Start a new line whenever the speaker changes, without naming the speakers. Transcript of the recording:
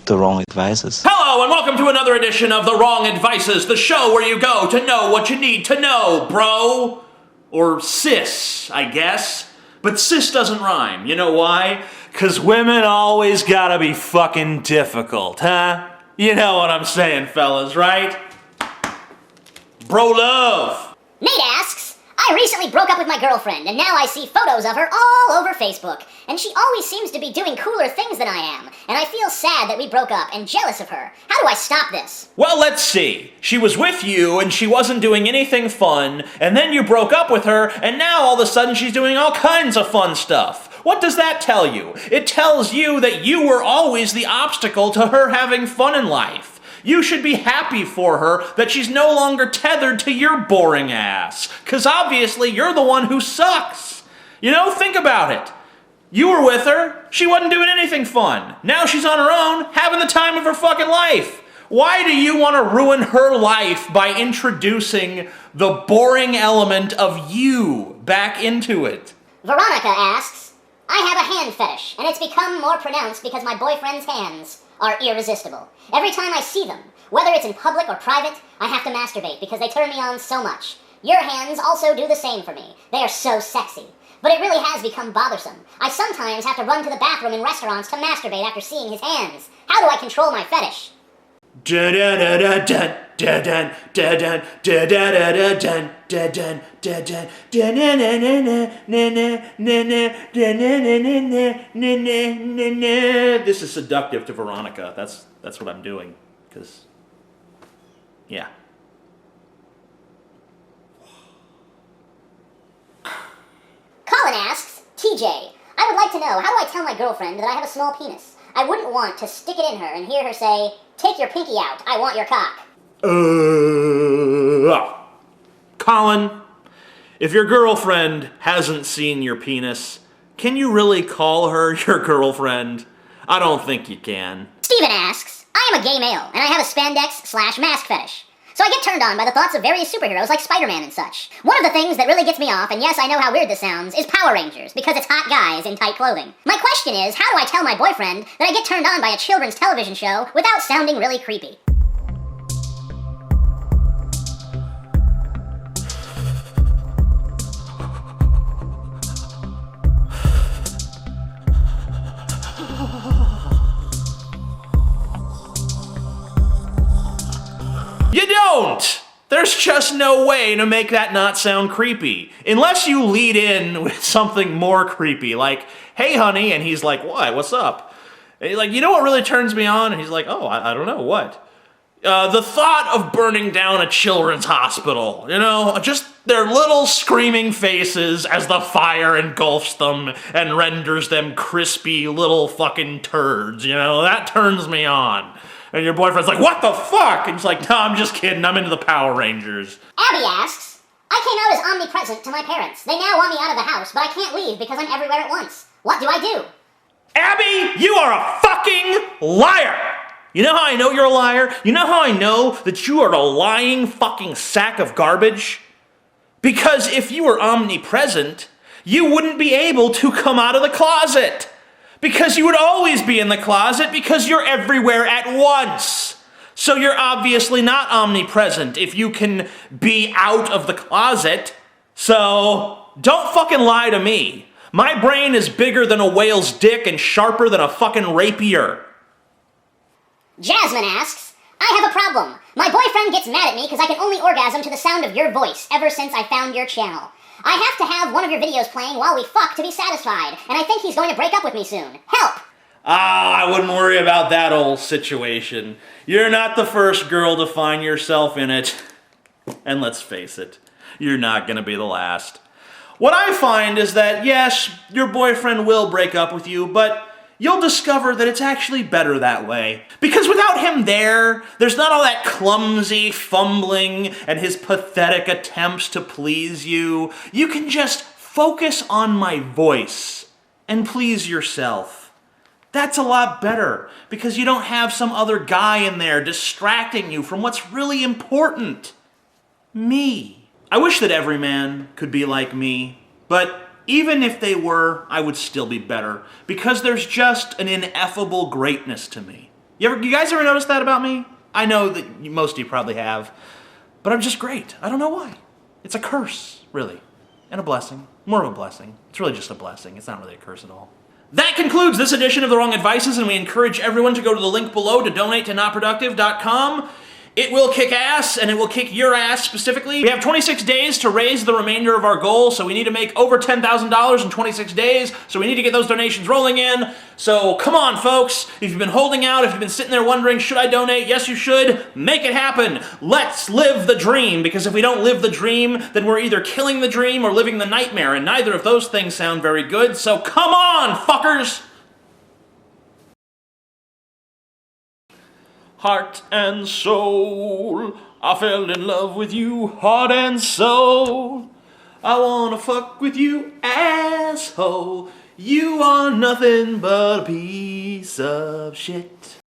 the wrong advices.
Hello and welcome to another edition of The Wrong Advices, the show where you go to know what you need to know, bro. Or sis, I guess. But sis doesn't rhyme. You know why? 'Cause women always gotta be fucking difficult, huh? You know what I'm saying, fellas, right? Bro love.
Nate asks, I recently broke up with my girlfriend, and now I see photos of her all over Facebook. And she always seems to be doing cooler things than I am. And I feel sad that we broke up and jealous of her. How do I stop this?
Well, let's see. She was with you and she wasn't doing anything fun, and then you broke up with her, and now all of a sudden she's doing all kinds of fun stuff. What does that tell you? It tells you that you were always the obstacle to her having fun in life. You should be happy for her that she's no longer tethered to your boring ass. 'Cause obviously you're the one who sucks. You know, think about it. You were with her, she wasn't doing anything fun. Now she's on her own, having the time of her fucking life. Why do you want to ruin her life by introducing the boring element of you back into it?
Veronica asks, I have a hand fetish, and it's become more pronounced because my boyfriend's hands are irresistible. Every time I see them, whether it's in public or private, I have to masturbate because they turn me on so much. Your hands also do the same for me. They are so sexy. But it really has become bothersome. I sometimes have to run to the bathroom in restaurants to masturbate after seeing his hands. How do I control my fetish?
This is seductive to Veronica. That's what I'm doing. 'Cause, yeah.
Colin asks, TJ, I would like to know, how do I tell my girlfriend that I have a small penis? I wouldn't want to stick it in her and hear her say, take your pinky out, I want your cock.
Colin, if your girlfriend hasn't seen your penis, can you really call her your girlfriend? I don't think you can.
Steven asks, I am a gay male, and I have a spandex/mask fetish. So I get turned on by the thoughts of various superheroes like Spider-Man and such. One of the things that really gets me off, and yes, I know how weird this sounds, is Power Rangers, because it's hot guys in tight clothing. My question is, how do I tell my boyfriend that I get turned on by a children's television show without sounding really creepy?
You don't! There's just no way to make that not sound creepy. Unless you lead in with something more creepy, like, hey honey, and he's like, what? What's up? And you're like, you know what really turns me on? And he's like, oh, I don't know, what? The thought of burning down a children's hospital, you know, just their little screaming faces as the fire engulfs them and renders them crispy little fucking turds, you know, that turns me on. And your boyfriend's like, what the fuck? And he's like, no, I'm just kidding, I'm into the Power Rangers.
Abby asks, I came out as omnipresent to my parents. They now want me out of the house, but I can't leave because I'm everywhere at once. What do I do?
Abby, you are a fucking liar! You know how I know you're a liar? You know how I know that you are a lying fucking sack of garbage? Because if you were omnipresent, you wouldn't be able to come out of the closet. Because you would always be in the closet because you're everywhere at once. So you're obviously not omnipresent if you can be out of the closet. So don't fucking lie to me. My brain is bigger than a whale's dick and sharper than a fucking rapier.
Jasmine asks, I have a problem. My boyfriend gets mad at me because I can only orgasm to the sound of your voice ever since I found your channel. I have to have one of your videos playing while we fuck to be satisfied, and I think he's going to break up with me soon. Help!
I wouldn't worry about that old situation. You're not the first girl to find yourself in it. And let's face it, you're not gonna be the last. What I find is that, yes, your boyfriend will break up with you, but you'll discover that it's actually better that way. Because without him there's not all that clumsy fumbling and his pathetic attempts to please you. You can just focus on my voice and please yourself. That's a lot better, because you don't have some other guy in there distracting you from what's really important. Me. I wish that every man could be like me, but even if they were, I would still be better, because there's just an ineffable greatness to me. You guys ever noticed that about me? I know that most of you probably have, but I'm just great. I don't know why. It's a curse, really, and a blessing. More of a blessing. It's really just a blessing. It's not really a curse at all. That concludes this edition of The Wrong Advices, and we encourage everyone to go to the link below to donate to notproductive.com. It will kick ass, and it will kick your ass specifically. We have 26 days to raise the remainder of our goal, so we need to make over $10,000 in 26 days, so we need to get those donations rolling in. So come on, folks. If you've been holding out, if you've been sitting there wondering, should I donate? Yes, you should. Make it happen. Let's live the dream, because if we don't live the dream, then we're either killing the dream or living the nightmare, and neither of those things sound very good, so come on, fuckers! Heart and soul, I fell in love with you, heart and soul. I wanna fuck with you, asshole. You are nothing but a piece of shit.